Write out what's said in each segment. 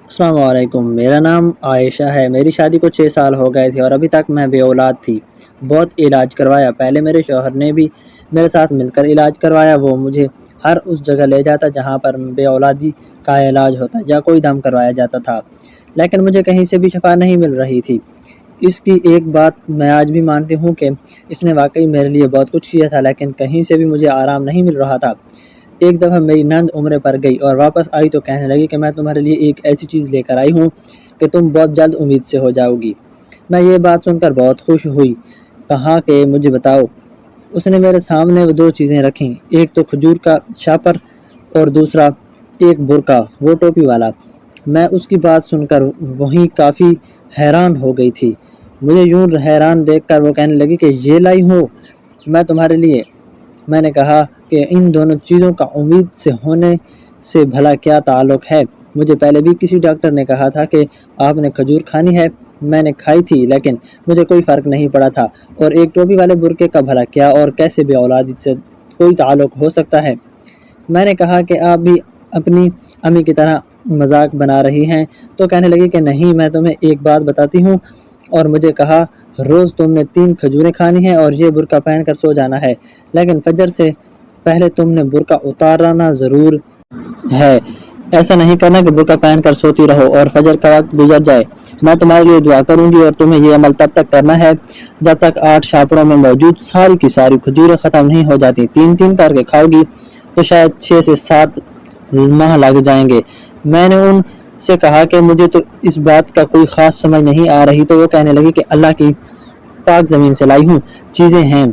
السلام علیکم، میرا نام عائشہ ہے۔ میری شادی کو 6 سال ہو گئے تھے اور ابھی تک میں بے اولاد تھی۔ بہت علاج کروایا، پہلے میرے شوہر نے بھی میرے ساتھ مل کر علاج کروایا۔ وہ مجھے ہر اس جگہ لے جاتا جہاں پر بے اولادی کا علاج ہوتا یا کوئی دم کروایا جاتا تھا، لیکن مجھے کہیں سے بھی شفا نہیں مل رہی تھی۔ اس کی ایک بات میں آج بھی مانتی ہوں کہ اس نے واقعی میرے لیے بہت کچھ کیا تھا، لیکن کہیں سے بھی مجھے آرام نہیں مل رہا تھا۔ ایک دفعہ میری نند عمرے پر گئی اور واپس آئی تو کہنے لگی کہ میں تمہارے لیے ایک ایسی چیز لے کر آئی ہوں کہ تم بہت جلد امید سے ہو جاؤ گی۔ میں یہ بات سن کر بہت خوش ہوئی۔ کہا کہ مجھے بتاؤ۔ اس نے میرے سامنے وہ 2 چیزیں رکھیں، ایک تو کھجور کا شاپر اور دوسرا ایک برقع، وہ ٹوپی والا۔ میں اس کی بات سن کر وہیں کافی حیران ہو گئی تھی۔ مجھے یوں حیران دیکھ کر وہ کہنے لگی کہ یہ لائی ہو میں تمہارے لیے۔ میں نے کہا کہ ان دونوں چیزوں کا امید سے ہونے سے بھلا کیا تعلق ہے؟ مجھے پہلے بھی کسی ڈاکٹر نے کہا تھا کہ آپ نے کھجور کھانی ہے۔ میں نے کھائی تھی لیکن مجھے کوئی فرق نہیں پڑا تھا، اور ایک ٹوپی والے برقعے کا بھلا کیا اور کیسے بے اولادی سے کوئی تعلق ہو سکتا ہے؟ میں نے کہا کہ آپ بھی اپنی امی کی طرح مذاق بنا رہی ہیں، تو کہنے لگی کہ نہیں، میں تمہیں ایک بات بتاتی ہوں۔ اور مجھے کہا روز تم نے 3 کھجوریں کھانی ہیں اور یہ برقع پہن کر سو جانا ہے، لیکن فجر سے پہلے تم نے برقع اتارنا ضرور ہے۔ ایسا نہیں کرنا کہ برقع پہن کر سوتی رہو اور فجر کا وقت گزر جائے۔ میں تمہارے لیے دعا کروں گی اور تمہیں یہ عمل تب تک کرنا ہے جب تک 8 شاپروں میں موجود ساری کی ساری کھجوریں ختم نہیں ہو جاتی۔ 3 کر کے کھاؤ گی تو شاید 6 سے 7 ماہ لگ جائیں گے۔ میں نے ان سے کہا کہ مجھے تو اس بات کا کوئی خاص سمجھ نہیں آ رہی، تو وہ کہنے لگی کہ اللہ کی پاک زمین سے لائی ہوں چیزیں ہیں،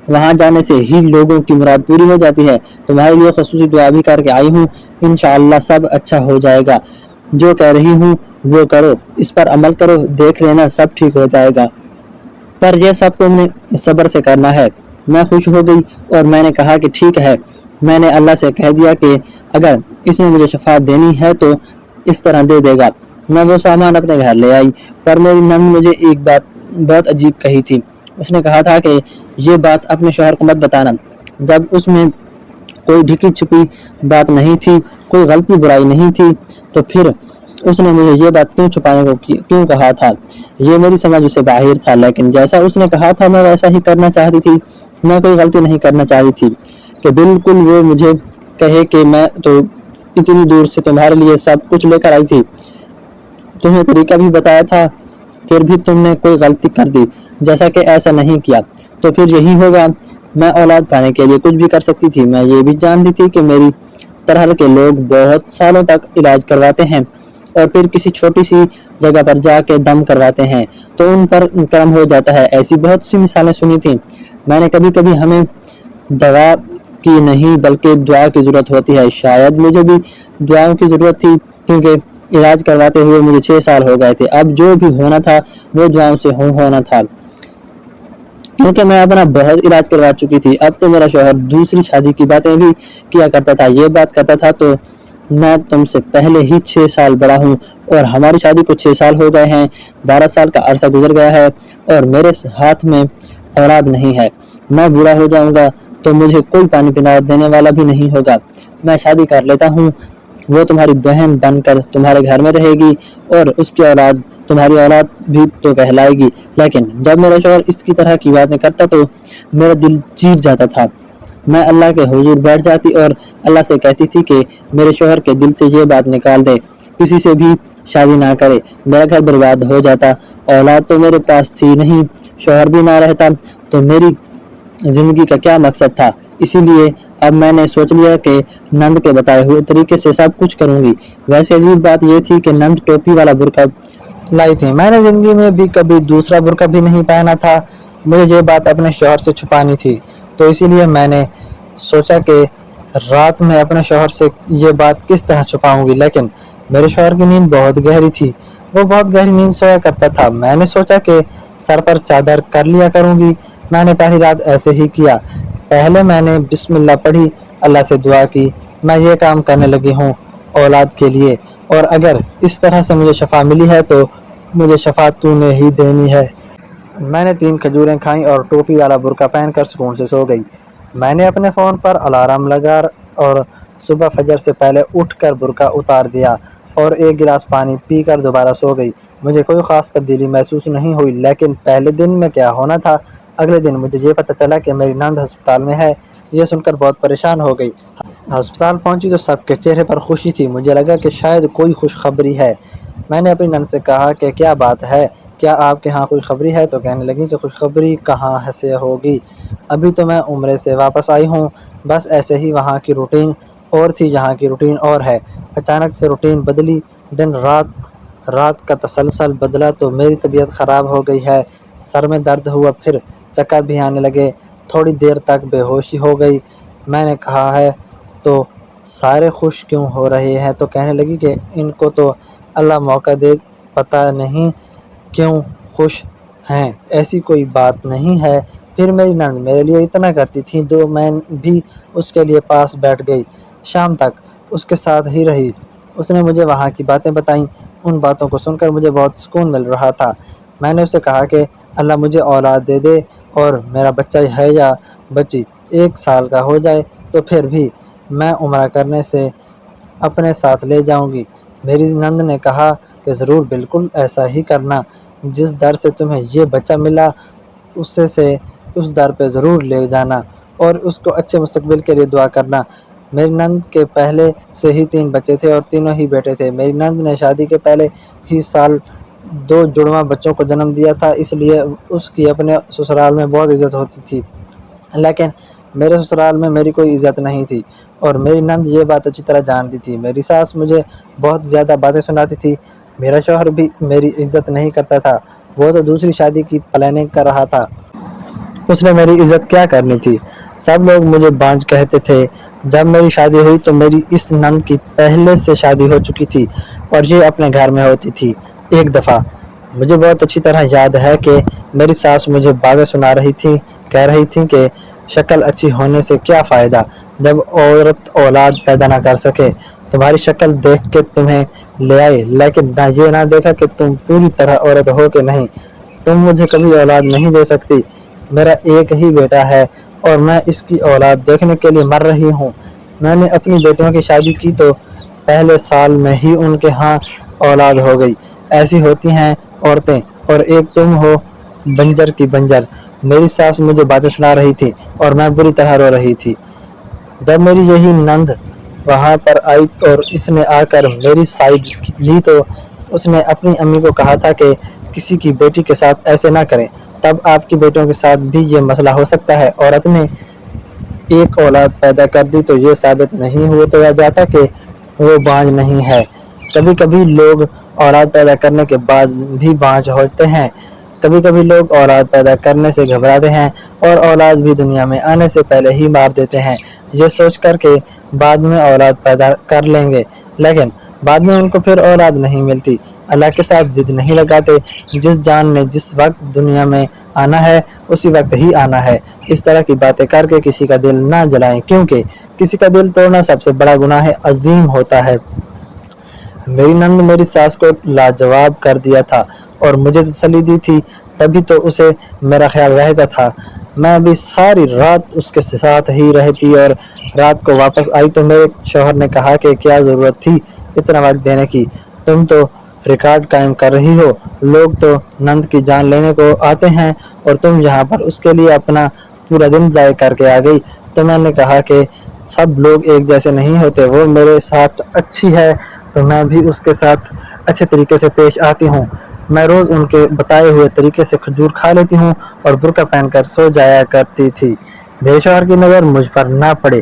وہاں جانے سے ہی لوگوں کی مراد پوری ہو جاتی ہے۔ تمہارے لیے خصوصی دعا بھی کر کے آئی ہوں، انشاءاللہ سب اچھا ہو جائے گا۔ جو کہہ رہی ہوں وہ کرو، اس پر عمل کرو، دیکھ لینا سب ٹھیک ہو جائے گا، پر یہ سب تم نے صبر سے کرنا ہے۔ میں خوش ہو گئی اور میں نے کہا کہ ٹھیک ہے۔ میں نے اللہ سے کہہ دیا کہ اگر اس نے مجھے شفا دینی ہے تو اس طرح دے دے گا۔ میں وہ سامان اپنے گھر لے آئی، پر میری نند مجھے ایک بات بہت عجیب کہی تھی۔ اس نے کہا تھا کہ یہ بات اپنے شوہر کو مت بتانا۔ جب اس میں کوئی ڈھکی چھپی بات نہیں تھی، کوئی غلطی برائی نہیں تھی، تو پھر اس نے مجھے یہ بات کیوں چھپانے کو کیوں کہا تھا؟ یہ میری سمجھ سے باہر تھا، لیکن جیسا اس نے کہا تھا میں ویسا ہی کرنا چاہتی تھی۔ میں کوئی غلطی نہیں کرنا چاہتی تھی کہ بالکل وہ مجھے کہے کہ میں تو اتنی دور سے تمہارے لیے سب کچھ لے کر آئی تھی، تمہیں طریقہ بھی بتایا تھا، پھر بھی تم نے کوئی غلطی کر دی، جیسا کہ ایسا نہیں کیا تو پھر یہی ہوگا۔ میں اولاد پانے کے لیے کچھ بھی کر سکتی تھی۔ میں یہ بھی جانتی تھی کہ میری طرح کے لوگ بہت سالوں تک علاج کرواتے ہیں اور پھر کسی چھوٹی سی جگہ پر جا کے دم کرواتے ہیں تو ان پر کرم ہو جاتا ہے۔ ایسی بہت سی مثالیں سنی تھیں۔ میں نے کبھی ہمیں دوا کی نہیں بلکہ دعا کی ضرورت ہوتی ہے۔ شاید مجھے بھی دعاؤں کی ضرورت تھی، کیونکہ علاج کرواتے ہوئے مجھے 6 سال ہو گئے تھے۔ اب جو بھی ہونا تھا وہ دعاؤں سے ہونا تھا، کیونکہ میں اپنا بہت علاج کروا چکی تھی۔ اب تو میرا شوہر دوسری شادی کی باتیں بھی کیا کرتا تھا۔ یہ بات کرتا تھا تو میں تم سے پہلے ہی 6 سال بڑا ہوں اور ہماری شادی کو 6 سال ہو گئے ہیں۔ 12 سال کا عرصہ گزر گیا ہے اور میرے ہاتھ میں اولاد نہیں ہے۔ میں بوڑھا ہو جاؤں گا تو مجھے کوئی پانی پلا دینے والا بھی نہیں ہوگا۔ میں شادی کر لیتا ہوں، وہ تمہاری بہن بن کر تمہارے گھر میں رہے گی اور اس کی اولاد تمہاری اولاد بھی تو کہلائے گی۔ لیکن جب میرا شوہر اس کی طرح کی باتیں کرتا تو میرا دل چیٹ جاتا تھا۔ میں اللہ کے حضور بیٹھ جاتی اور اللہ سے کہتی تھی کہ میرے شوہر کے دل سے یہ بات نکال دے، کسی سے بھی شادی نہ کرے، میرا گھر برباد ہو جاتا۔ اولاد تو میرے پاس تھی نہیں، شوہر بھی نہ رہتا تو میری زندگی کا کیا مقصد تھا؟ اسی لیے اب میں نے سوچ لیا کہ نند کے بتائے ہوئے طریقے سے سب کچھ کروں گی۔ ویسے عجیب بات یہ تھی کہ نند ٹوپی والا برقع لائی تھی۔ میں نے زندگی میں بھی کبھی دوسرا برقع بھی نہیں پہنا تھا۔ مجھے یہ بات اپنے شوہر سے چھپانی تھی، تو اسی لیے میں نے سوچا کہ رات میں اپنے شوہر سے یہ بات کس طرح چھپاؤں گی۔ لیکن میرے شوہر کی نیند بہت گہری تھی، وہ بہت گہری نیند سویا کرتا تھا۔ میں نے سوچا کہ سر پر چادر کر لیا کروں گی۔ میں نے پہلی رات ایسے ہی کیا۔ پہلے میں نے بسم اللہ پڑھی، اللہ سے دعا کی، میں یہ کام کرنے لگی ہوں اولاد کے لیے، اور اگر اس طرح سے مجھے شفا ملی ہے تو مجھے شفا تو نے ہی دینی ہے۔ میں نے 3 کھجوریں کھائیں اور ٹوپی والا برقع پہن کر سکون سے سو گئی۔ میں نے اپنے فون پر الارم لگا اور صبح فجر سے پہلے اٹھ کر برقع اتار دیا۔ اور ایک گلاس پانی پی کر دوبارہ سو گئی۔ مجھے کوئی خاص تبدیلی محسوس نہیں ہوئی، لیکن پہلے دن میں کیا ہونا تھا، اگلے دن مجھے یہ پتہ چلا کہ میری نند ہسپتال میں ہے۔ یہ سن کر بہت پریشان ہو گئی۔ ہسپتال پہنچی تو سب کے چہرے پر خوشی تھی۔ مجھے لگا کہ شاید کوئی خوشخبری ہے۔ میں نے اپنی نند سے کہا کہ کیا بات ہے، کیا آپ کے ہاں کوئی خبری ہے؟ تو کہنے لگی کہ خوشخبری کہاں سے ہوگی، ابھی تو میں عمرے سے واپس آئی ہوں، بس ایسے ہی۔ وہاں کی روٹین اور تھی، یہاں کی روٹین اور ہے۔ اچانک سے روٹین بدلی، دن رات کا تسلسل بدلا تو میری طبیعت خراب ہو گئی ہے۔ سر میں درد ہوا، پھر چکر بھی آنے لگے، تھوڑی دیر تک بے ہوشی ہو گئی۔ میں نے کہا ہے تو سارے خوش کیوں ہو رہے ہیں؟ تو کہنے لگی کہ ان کو تو اللہ موقع دے، پتہ نہیں کیوں خوش ہیں، ایسی کوئی بات نہیں ہے۔ پھر میری نند میرے لیے اتنا کرتی تھی تو میں بھی اس کے لیے پاس بیٹھ گئی، شام تک اس کے ساتھ ہی رہی۔ اس نے مجھے وہاں کی باتیں بتائیں، ان باتوں کو سن کر مجھے بہت سکون مل رہا تھا۔ میں نے اسے کہا کہ اللہ مجھے اولاد دے دے، اور میرا بچہ ہے یا بچی 1 سال کا ہو جائے تو پھر بھی میں عمرہ کرنے سے اپنے ساتھ لے جاؤں گی۔ میری نند نے کہا کہ ضرور، بالکل ایسا ہی کرنا، جس در سے تمہیں یہ بچہ ملا اس در پہ ضرور لے جانا اور اس کو اچھے مستقبل کے لیے دعا کرنا۔ میری نند کے پہلے سے ہی 3 بچے تھے اور تینوں ہی بیٹے تھے۔ میری نند نے شادی کے پہلے ہی سال 2 جڑواں بچوں کو جنم دیا تھا، اس لیے اس کی اپنے سسرال میں بہت عزت ہوتی تھی، لیکن میرے سسرال میں میری کوئی عزت نہیں تھی، اور میری نند یہ بات اچھی طرح جانتی تھی۔ میری ساس مجھے بہت زیادہ باتیں سناتی تھی۔ میرا شوہر بھی میری عزت نہیں کرتا تھا، وہ تو دوسری شادی کی پلاننگ کر رہا تھا، اس نے میری عزت کیا کرنی تھی؟ سب لوگ مجھے بانجھ کہتے تھے۔ جب میری شادی ہوئی تو میری اس نند کی پہلے سے شادی ہو چکی تھی اور یہ اپنے گھر میں ہوتی تھی۔ ایک دفعہ مجھے بہت اچھی طرح یاد ہے کہ میری ساس مجھے باتیں سنا رہی تھی، کہہ رہی تھی کہ شکل اچھی ہونے سے کیا فائدہ جب عورت اولاد پیدا نہ کر سکے، تمہاری شکل دیکھ کے تمہیں لے آئے، لیکن یہ نہ دیکھا کہ تم پوری طرح عورت ہو کہ نہیں، تم مجھے کبھی اولاد نہیں دے سکتی۔ میرا ایک ہی بیٹا ہے اور میں اس کی اولاد دیکھنے کے لیے مر رہی ہوں۔ میں نے اپنی بیٹیوں کی شادی کی تو پہلے سال میں ہی ان کے ہاں اولاد ہو گئی۔ ایسی ہوتی ہیں عورتیں، اور ایک تم ہو بنجر کی بنجر۔ میری ساس مجھے باتیں سنا رہی تھی اور میں بری طرح رو رہی تھی۔ جب میری یہی نند وہاں پر آئی اور اس نے آ کر میری سائیڈ لی تو اس نے اپنی امی کو کہا تھا کہ کسی کی بیٹی کے ساتھ ایسے نہ کریں، تب آپ کی بیٹیوں کے ساتھ بھی یہ مسئلہ ہو سکتا ہے۔ عورت نے ایک اولاد پیدا کر دی تو یہ ثابت نہیں ہو جاتا کہ وہ بانجھ نہیں ہے۔ کبھی کبھی لوگ اولاد پیدا کرنے کے بعد بھی بانجھ ہوتے ہیں، کبھی کبھی لوگ اولاد پیدا کرنے سے گھبراتے ہیں اور اولاد بھی دنیا میں آنے سے پہلے ہی مار دیتے ہیں، یہ سوچ کر کہ بعد میں اولاد پیدا کر لیں گے، لیکن بعد میں ان کو پھر اولاد نہیں ملتی۔ اللہ کے ساتھ ضد نہیں لگاتے، جس جان نے جس وقت دنیا میں آنا ہے اسی وقت ہی آنا ہے۔ اس طرح کی باتیں کر کے کسی کا دل نہ جلائیں، کیونکہ کسی کا دل توڑنا سب سے بڑا گناہ عظیم ہوتا ہے۔ میری نند میری ساس کو لاجواب کر دیا تھا اور مجھے تسلی دی تھی، تبھی تو اسے میرا خیال رہتا تھا۔ میں بھی ساری رات اس کے ساتھ ہی رہتی اور رات کو واپس آئی تو میرے شوہر نے کہا کہ کیا ضرورت تھی اتنا وقت دینے کی، تم تو ریکارڈ قائم کر رہی ہو، لوگ تو نند کی جان لینے کو آتے ہیں اور تم یہاں پر اس کے لیے اپنا پورا دن ضائع کر کے آ گئی۔ تو میں نے کہا کہ سب لوگ ایک جیسے نہیں ہوتے، وہ میرے ساتھ اچھی ہے تو میں بھی اس کے ساتھ اچھے طریقے سے پیش آتی ہوں۔ میں روز ان کے بتائے ہوئے طریقے سے کھجور کھا لیتی ہوں اور برقع پہن کر سو جایا کرتی تھی، میرے شوہر کی نظر مجھ پر نہ پڑے،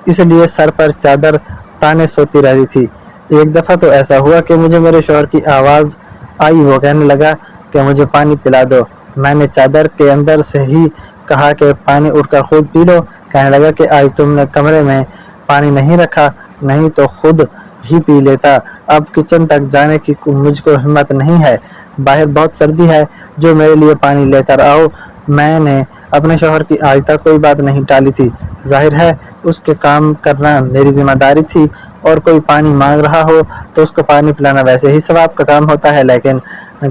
اس لیے سر پر چادر تانے سوتی رہتی تھی۔ ایک دفعہ تو ایسا ہوا کہ مجھے میرے شوہر کی آواز آئی، وہ کہنے لگا کہ مجھے پانی پلا دو۔ میں نے چادر کے اندر سے ہی کہا کہ پانی اٹھ کر خود پی لو۔ کہنے لگا کہ آج تم نے کمرے میں پانی نہیں رکھا، نہیں تو خود ہی پی لیتا، اب کچن تک جانے کی مجھ کو ہمت نہیں ہے، باہر بہت سردی ہے، جو میرے لیے پانی لے کر آؤ۔ میں نے اپنے شوہر کی آج تک کوئی بات نہیں ٹالی تھی، ظاہر ہے اس کے کام کرنا میری ذمہ داری تھی، اور کوئی پانی مانگ رہا ہو تو اس کو پانی پلانا ویسے ہی ثواب کا کام ہوتا ہے، لیکن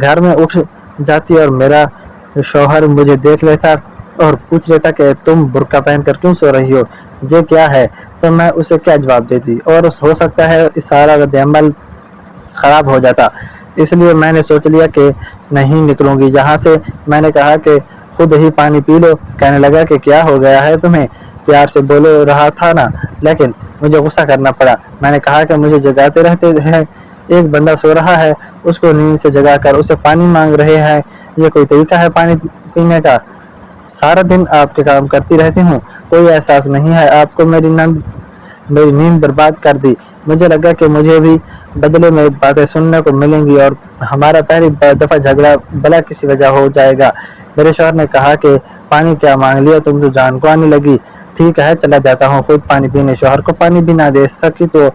گھر میں اٹھ جاتی اور میرا شوہر مجھے دیکھ لیتا اور پوچھ لیتا کہ تم برقع پہن کر کیوں سو رہی ہو، یہ کیا ہے، تو میں اسے کیا جواب دیتی، اور ہو سکتا ہے اس سارا رد عمل خراب ہو جاتا، اس لیے میں نے سوچ لیا کہ نہیں نکلوں گی یہاں سے۔ میں نے کہا کہ خود ہی پانی پی لو۔ کہنے لگا کہ کیا ہو گیا ہے تمہیں، پیار سے بول رہا تھا نا، لیکن مجھے غصہ کرنا پڑا۔ میں نے کہا کہ مجھے جگاتے رہتے ہیں، ایک بندہ سو رہا ہے اس کو نیند سے جگا کر اسے پانی مانگ رہے ہیں، یہ کوئی طریقہ ہے پانی پینے کا؟ سارا دن آپ کے کام کرتی رہتی ہوں، کوئی احساس نہیں ہے آپ کو؟ میری نیند برباد کر دی۔ مجھے لگا کہ مجھے بھی بدلے میں باتیں سننے کو ملیں گی اور ہمارا پہلی دفعہ جھگڑا بلا کسی وجہ ہو جائے گا۔ میرے شوہر نے کہا کہ پانی کیا مانگ لیا تم تو جان کو آنے لگی، ٹھیک ہے چلا جاتا ہوں خود پانی پینے۔ شوہر کو پانی بھی نہ دے سکی تو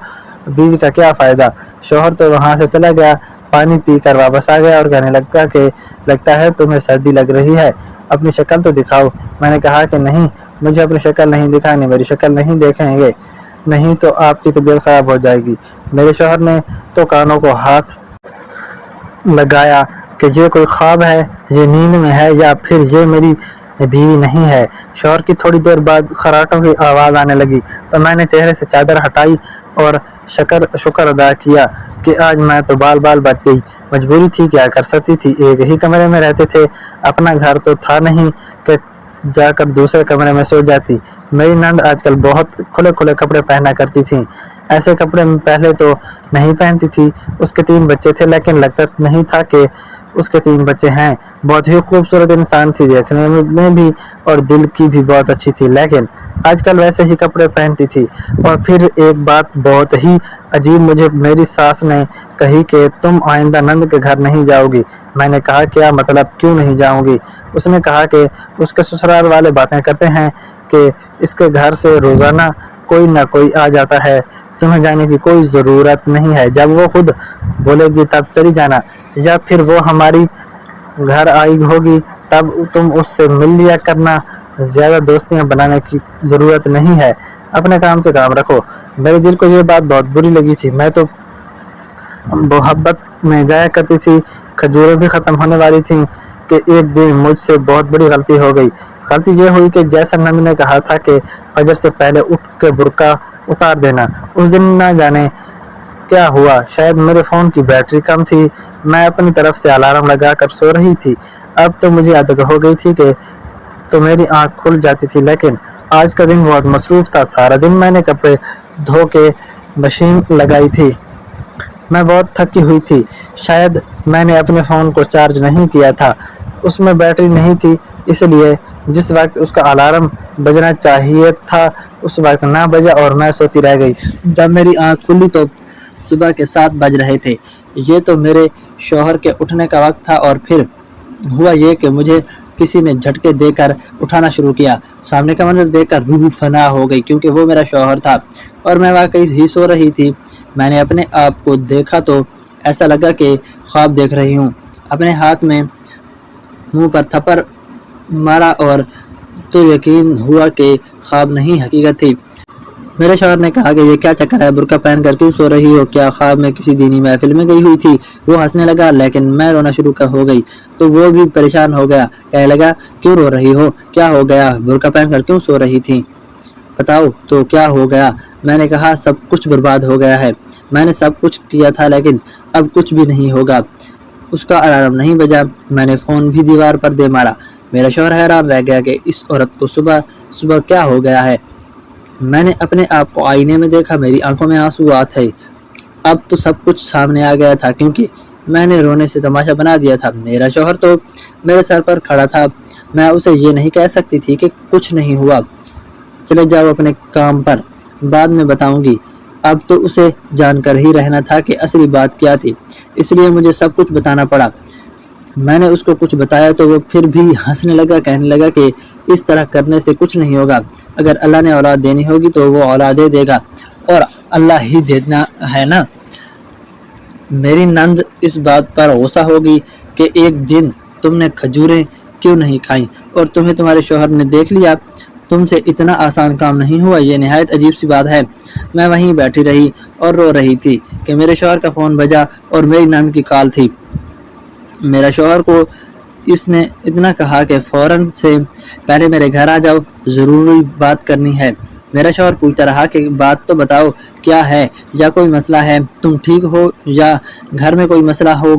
بیوی کا کیا فائدہ؟ شوہر تو وہاں سے چلا گیا، پانی پی کر واپس آ گیا اور کہنے لگتا کہ لگتا ہے تمہیں سردی لگ رہی ہے، اپنی شکل تو دکھاؤ۔ میں نے کہا کہ نہیں، مجھے اپنی شکل نہیں دکھانی، میری شکل نہیں دیکھیں گے، نہیں تو آپ کی طبیعت خراب ہو جائے گی۔ میرے شوہر نے تو کانوں کو ہاتھ لگایا کہ یہ کوئی خواب ہے، یہ نیند میں ہے یا پھر یہ میری بیوی نہیں ہے۔ شوہر کی تھوڑی دیر بعد خراٹوں کی آواز آنے لگی تو میں نے چہرے سے چادر ہٹائی اور شکر ادا کیا کہ آج میں تو بال بچ گئی، مجبوری تھی کیا کر سکتی تھی، ایک ہی کمرے میں رہتے تھے، اپنا گھر تو تھا نہیں کہ جا کر دوسرے کمرے میں سو جاتی۔ میری نند آج کل بہت کھلے کپڑے پہنا کرتی تھی، ایسے کپڑے پہلے تو نہیں پہنتی تھی۔ اس کے 3 بچے تھے لیکن لگتا نہیں تھا کہ اس کے 3 بچے ہیں۔ بہت ہی خوبصورت انسان تھی، دیکھنے میں بھی اور دل کی بھی بہت اچھی تھی، لیکن آج کل ویسے ہی کپڑے پہنتی تھی۔ اور پھر ایک بات بہت ہی عجیب مجھے میری ساس نے کہی کہ تم آئندہ نند کے گھر نہیں جاؤ گی۔ میں نے کہا کیا مطلب، کیوں نہیں جاؤں گی؟ اس نے کہا کہ اس کے سسرال والے باتیں کرتے ہیں کہ اس کے گھر سے روزانہ کوئی نہ کوئی آ جاتا ہے، تمہیں جانے کی کوئی ضرورت نہیں ہے، جب وہ خود بولے گی تب چلی جانا، یا پھر وہ ہماری گھر آئی ہوگی تب تم اس سے مل لیا کرنا، زیادہ دوستیاں بنانے کی ضرورت نہیں ہے، اپنے کام سے کام رکھو۔ میرے دل کو یہ بات بہت بری لگی تھی، میں تو محبت میں جایا کرتی تھی، کھجوریں بھی ختم ہونے والی تھیں کہ ایک دن مجھ سے بہت بڑی غلطی ہو گئی۔ غلطی یہ ہوئی کہ جیسا نند نے کہا تھا کہ فجر سے پہلے اٹھ کے برقع اتار دینا، اس دن نہ جانے کیا ہوا، شاید میرے فون کی بیٹری کم تھی، میں اپنی طرف سے الارم لگا کر سو رہی تھی۔ اب تو مجھے عادت ہو گئی تھی کہ تو میری آنکھ کھل جاتی تھی، لیکن آج کا دن بہت مصروف تھا، سارا دن میں نے کپڑے دھو کے مشین لگائی تھی، میں بہت تھکی ہوئی تھی، شاید میں نے اپنے فون کو چارج نہیں کیا تھا، اس میں بیٹری نہیں تھی، اس لیے جس وقت اس کا الارم بجنا چاہیے تھا اس وقت نہ بجا اور میں سوتی رہ گئی۔ جب میری آنکھ کھلی تو صبح کے 7 بج رہے تھے، یہ تو میرے شوہر کے اٹھنے کا وقت تھا، اور پھر ہوا یہ کہ مجھے کسی نے جھٹکے دے کر اٹھانا شروع کیا۔ سامنے کا منظر دیکھ کر روح فنا ہو گئی، کیونکہ وہ میرا شوہر تھا اور میں واقعی ہی سو رہی تھی۔ میں نے اپنے آپ کو دیکھا تو ایسا لگا کہ خواب دیکھ رہی ہوں، اپنے ہاتھ میں منہ پر تھپڑ مارا اور تو یقین ہوا کہ خواب نہیں حقیقت تھی۔ میرے شوہر نے کہا کہ یہ کیا چکر ہے، برقع پہن کر کیوں سو رہی ہو، کیا خواب میں کسی دینی محفل میں گئی ہوئی تھی؟ وہ ہنسنے لگا، لیکن میں رونا شروع ہو گئی تو وہ بھی پریشان ہو گیا، کہنے لگا کیوں رو رہی ہو، کیا ہو گیا، برقع پہن کر کیوں سو رہی تھی، بتاؤ تو کیا ہو گیا؟ میں نے کہا سب کچھ برباد ہو گیا ہے، میں نے سب کچھ کیا تھا لیکن اب کچھ بھی نہیں ہوگا۔ اس کا الارم نہیں بجا، میں نے فون بھی دیوار پر دے مارا۔ میرا شوہر حیران رہ گیا کہ اس عورت کو صبح صبح کیا ہو گیا ہے۔ میں نے اپنے آپ کو آئینے میں دیکھا، میری آنکھوں میں آنسو تھے، اب تو سب کچھ سامنے آ گیا تھا کیونکہ میں نے رونے سے تماشا بنا دیا تھا۔ میرا شوہر تو میرے سر پر کھڑا تھا، میں اسے یہ نہیں کہہ سکتی تھی کہ کچھ نہیں ہوا، چلے جاؤ اپنے کام پر، بعد میں بتاؤں گی۔ اب تو اسے جان کر ہی رہنا تھا کہ اصلی بات کیا تھی، اس لیے مجھے سب کچھ بتانا پڑا۔ میں نے اس کو کچھ بتایا تو وہ پھر بھی ہنسنے لگا، کہنے لگا کہ اس طرح کرنے سے کچھ نہیں ہوگا، اگر اللہ نے اولاد دینی ہوگی تو وہ اولاد دے گا اور اللہ ہی دینا ہے نا۔ میری نند اس بات پر غصہ ہوگی کہ ایک دن تم نے کھجوریں کیوں نہیں کھائیں اور تمہیں تمہارے شوہر نے دیکھ لیا، تم سے اتنا آسان کام نہیں ہوا، یہ نہایت عجیب سی بات ہے۔ میں وہیں بیٹھی رہی اور رو رہی تھی کہ میرے شوہر کا فون بجا اور میری نند کی کال تھی۔ میرا شوہر کو اس نے اتنا کہا کہ فوراً سے پہلے میرے گھر آ جاؤ، ضروری بات کرنی ہے۔ میرا شوہر پوچھتا رہا کہ بات تو بتاؤ کیا ہے, یا کوئی مسئلہ ہے, تم ٹھیک ہو یا گھر میں کوئی مسئلہ ہو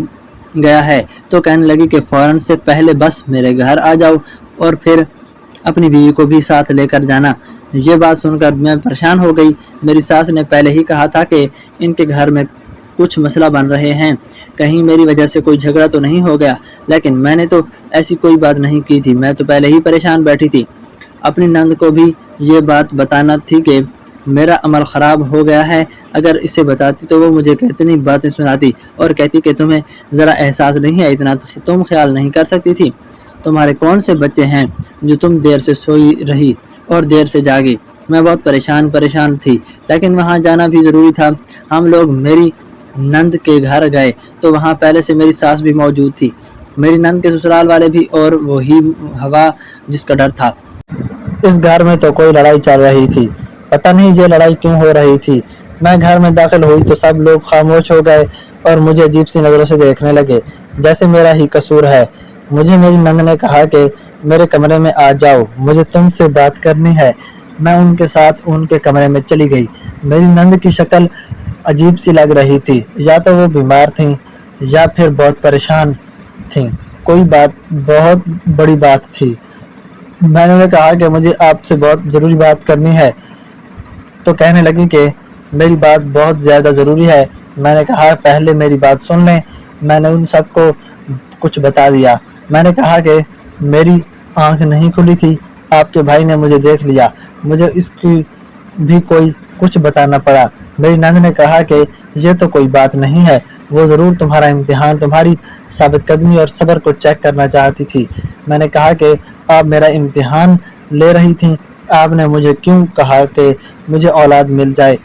گیا ہے؟ تو کہنے لگی کہ فوراً سے پہلے بس میرے گھر آ جاؤ اور پھر اپنی بیوی کو بھی ساتھ لے کر جانا. یہ بات سن کر میں پریشان ہو گئی. میری ساس نے پہلے ہی کہا تھا کہ ان کے گھر میں کچھ مسئلہ بن رہے ہیں, کہیں میری وجہ سے کوئی جھگڑا تو نہیں ہو گیا, لیکن میں نے تو ایسی کوئی بات نہیں کی تھی, میں تو پہلے ہی پریشان بیٹھی تھی. اپنی نند کو بھی یہ بات بتانا تھی کہ میرا عمل خراب ہو گیا ہے. اگر اسے بتاتی تو وہ مجھے کتنی باتیں سناتی اور کہتی کہ تمہیں ذرا احساس نہیں ہے, اتنا تم خیال نہیں کر سکتی تھی. تمہارے کون سے بچے ہیں جو تم دیر سے سوئی رہی اور دیر سے جاگی؟ میں بہت پریشان تھی, لیکن وہاں جانا بھی ضروری تھا. ہم لوگ میری نند کے گھر گئے تو وہاں پہلے سے میری ساس بھی موجود تھی, میری نند کے سسرال والے بھی, اور وہی ہوا جس کا ڈر تھا. اس گھر میں تو کوئی لڑائی چل رہی تھی, پتہ نہیں یہ لڑائی کیوں ہو رہی تھی. میں گھر میں داخل ہوئی تو سب لوگ خاموش ہو گئے اور مجھے عجیب سی نظروں سے دیکھنے لگے, جیسے میرا ہی قصور ہے. مجھے میری نند نے کہا کہ میرے کمرے میں آ جاؤ, مجھے تم سے بات کرنی ہے. میں ان کے ساتھ ان کے کمرے میں چلی گئی. میری نند کی شکل عجیب سی لگ رہی تھی, یا تو وہ بیمار تھیں یا پھر بہت پریشان تھیں. کوئی بہت بڑی بات تھی. میں نے کہا کہ مجھے آپ سے بہت ضروری بات کرنی ہے. تو کہنے لگی کہ میری بات بہت زیادہ ضروری ہے. میں نے کہا پہلے میری بات سن لیں. میں نے ان سب کو کچھ بتا دیا. میں نے کہا کہ میری آنکھ نہیں کھلی تھی, آپ کے بھائی نے مجھے دیکھ لیا, مجھے اس کی بھی کچھ بتانا پڑا. میری نند نے کہا کہ یہ تو کوئی بات نہیں ہے, وہ ضرور تمہارا امتحان, تمہاری ثابت قدمی اور صبر کو چیک کرنا چاہتی تھی. میں نے کہا کہ آپ میرا امتحان لے رہی تھیں, آپ نے مجھے کیوں کہا کہ مجھے اولاد مل جائے؟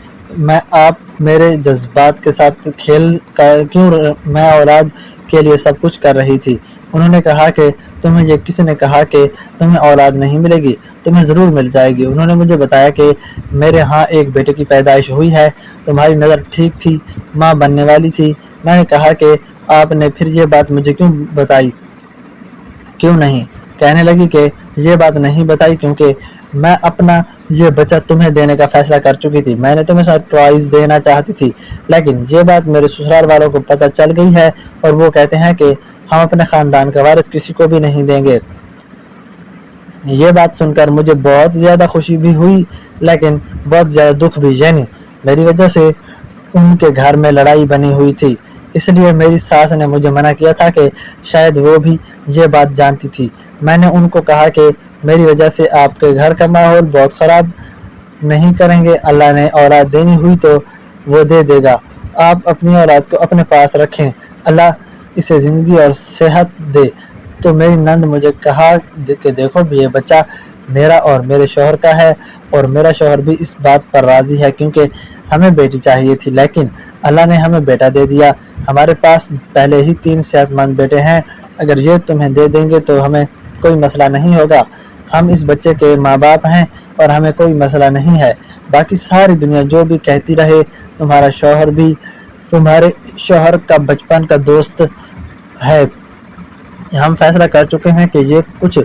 آپ میرے جذبات کے ساتھ کیوں میں اولاد کے لیے سب کچھ کر رہی تھی. انہوں نے کہا کہ تمہیں یہ کس نے کہا کہ تمہیں اولاد نہیں ملے گی؟ تمہیں ضرور مل جائے گی. انہوں نے مجھے بتایا کہ میرے ہاں ایک بیٹے کی پیدائش ہوئی ہے, تمہاری نظر ٹھیک تھی, ماں بننے والی تھی. میں نے کہا کہ آپ نے پھر یہ بات مجھے کیوں بتائی؟ کیوں نہیں؟ کہنے لگی کہ یہ بات نہیں بتائی کیونکہ میں اپنا یہ بچہ تمہیں دینے کا فیصلہ کر چکی تھی. میں نے تمہیں سرپرائز دینا چاہتی تھی, لیکن یہ بات میرے سسرال والوں کو پتہ چل گئی ہے اور وہ کہتے ہیں کہ ہم اپنے خاندان کا وارث کسی کو بھی نہیں دیں گے. یہ بات سن کر مجھے بہت زیادہ خوشی بھی ہوئی, لیکن بہت زیادہ دکھ بھی. یعنی میری وجہ سے ان کے گھر میں لڑائی بنی ہوئی تھی, اس لیے میری ساس نے مجھے منع کیا تھا کہ شاید وہ بھی یہ بات جانتی تھی. میں نے ان کو کہا کہ میری وجہ سے آپ کے گھر کا ماحول بہت خراب نہیں کریں گے. اللہ نے اولاد دینی ہوئی تو وہ دے دے گا, آپ اپنی اولاد کو اپنے پاس رکھیں, اللہ اسے زندگی اور صحت دے. تو میری نند مجھے کہا کہ دیکھو یہ بچہ میرا اور میرے شوہر کا ہے, اور میرا شوہر بھی اس بات پر راضی ہے کیونکہ ہمیں بیٹی چاہیے تھی, لیکن اللہ نے ہمیں بیٹا دے دیا. ہمارے پاس پہلے ہی 3 صحت مند بیٹے ہیں, اگر یہ تمہیں دے دیں گے تو ہمیں کوئی مسئلہ نہیں ہوگا. ہم اس بچے کے ماں باپ ہیں اور ہمیں کوئی مسئلہ نہیں ہے. باقی ساری دنیا جو بھی کہتی رہے, تمہارا شوہر بھی تمہارے شوہر کا بچپن کا دوست ہے. ہم فیصلہ کر چکے ہیں کہ یہ کچھ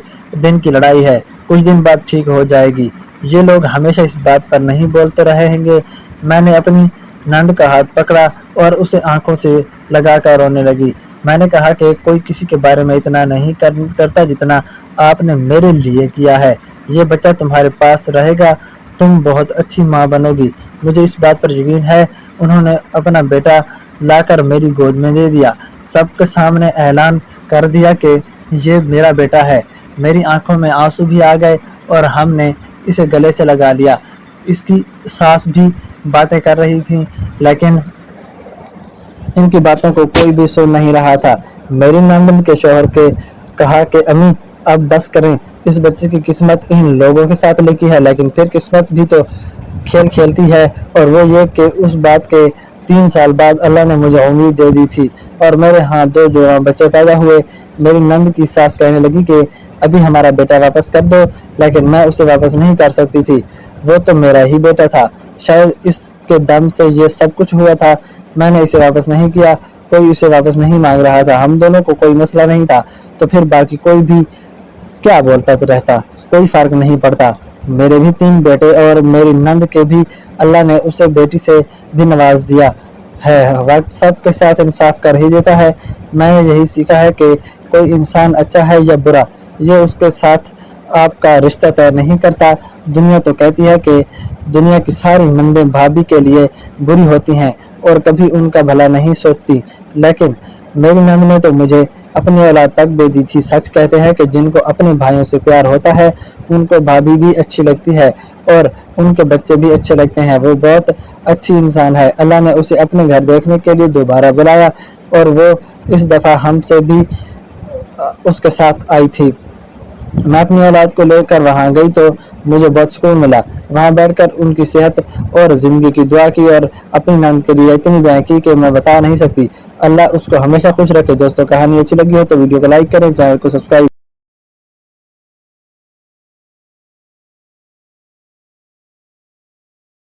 دن کی لڑائی ہے, کچھ دن بعد ٹھیک ہو جائے گی. یہ لوگ ہمیشہ اس بات پر نہیں بولتے رہیں گے. میں نے اپنی نند کا ہاتھ پکڑا اور اسے آنکھوں سے لگا کر رونے لگی. میں نے کہا کہ کوئی کسی کے بارے میں اتنا نہیں کرتا جتنا آپ نے میرے لیے کیا ہے. یہ بچہ تمہارے پاس رہے گا, تم بہت اچھی ماں بنو گی, مجھے اس بات پر یقین ہے. انہوں نے اپنا بیٹا لا کر میری گود میں دے دیا, سب کے سامنے اعلان کر دیا کہ یہ میرا بیٹا ہے. میری آنکھوں میں آنسو بھی آ گئے اور ہم نے اسے گلے سے لگا لیا. اس کی ساس بھی باتیں کر رہی تھی, لیکن ان کی باتوں کو کوئی بھی سن نہیں رہا تھا. میری نند کے شوہر کے کہا کہ امی اب بس کریں, اس بچے کی قسمت ان لوگوں کے ساتھ لکھی ہے, لیکن پھر قسمت بھی تو کھیل کھیلتی ہے, اور وہ یہ کہ اس بات کے 3 سال بعد اللہ نے مجھے امید دے دی تھی اور میرے ہاں 2 جوان بچے پیدا ہوئے. میری نند کی ساس کہنے لگی کہ ابھی ہمارا بیٹا واپس کر دو, لیکن میں اسے واپس نہیں کر سکتی تھی, وہ تو میرا ہی بیٹا تھا, شاید اس کے دم سے یہ سب کچھ ہوا تھا. میں نے اسے واپس نہیں کیا, کوئی اسے واپس نہیں مانگ رہا تھا, ہم دونوں کو کوئی مسئلہ نہیں تھا, تو پھر باقی کوئی بھی کیا بولتا رہتا, کوئی فرق نہیں پڑتا. میرے بھی 3 بیٹے اور میری نند کے بھی اللہ نے اسے بیٹی سے بھی نواز دیا ہے۔ وقت سب کے ساتھ انصاف کر ہی دیتا ہے۔ میں نے یہی سیکھا ہے کہ کوئی انسان اچھا ہے یا برا یہ اس کے ساتھ آپ کا رشتہ طے نہیں کرتا۔ دنیا تو کہتی ہے کہ دنیا کی ساری نندیں بھابھی کے لیے بری ہوتی ہیں اور کبھی ان کا بھلا نہیں سوچتی، لیکن میری نند نے تو مجھے اپنی اولاد تک دے دی تھی۔ سچ کہتے ہیں کہ جن کو اپنے بھائیوں سے پیار ہوتا ہے ان کو بھابھی بھی اچھی لگتی ہے اور ان کے بچے بھی اچھے لگتے ہیں۔ وہ بہت اچھی انسان ہے۔ اللہ نے اسے اپنے گھر دیکھنے کے لیے دوبارہ بلایا اور وہ اس دفعہ ہم سے بھی اس کے ساتھ آئی تھی۔ میں اپنی اولاد کو لے کر وہاں گئی تو مجھے بہت سکون ملا۔ وہاں بیٹھ کر ان کی صحت اور زندگی کی دعا کی اور اپنی نند کے لیے اتنی دعائیں کی کہ میں بتا نہیں سکتی۔ اللہ اس کو ہمیشہ خوش رکھے۔ دوستوں کہانی اچھی لگی ہو تو ویڈیو کو لائک کریں، چینل کو سبسکرائب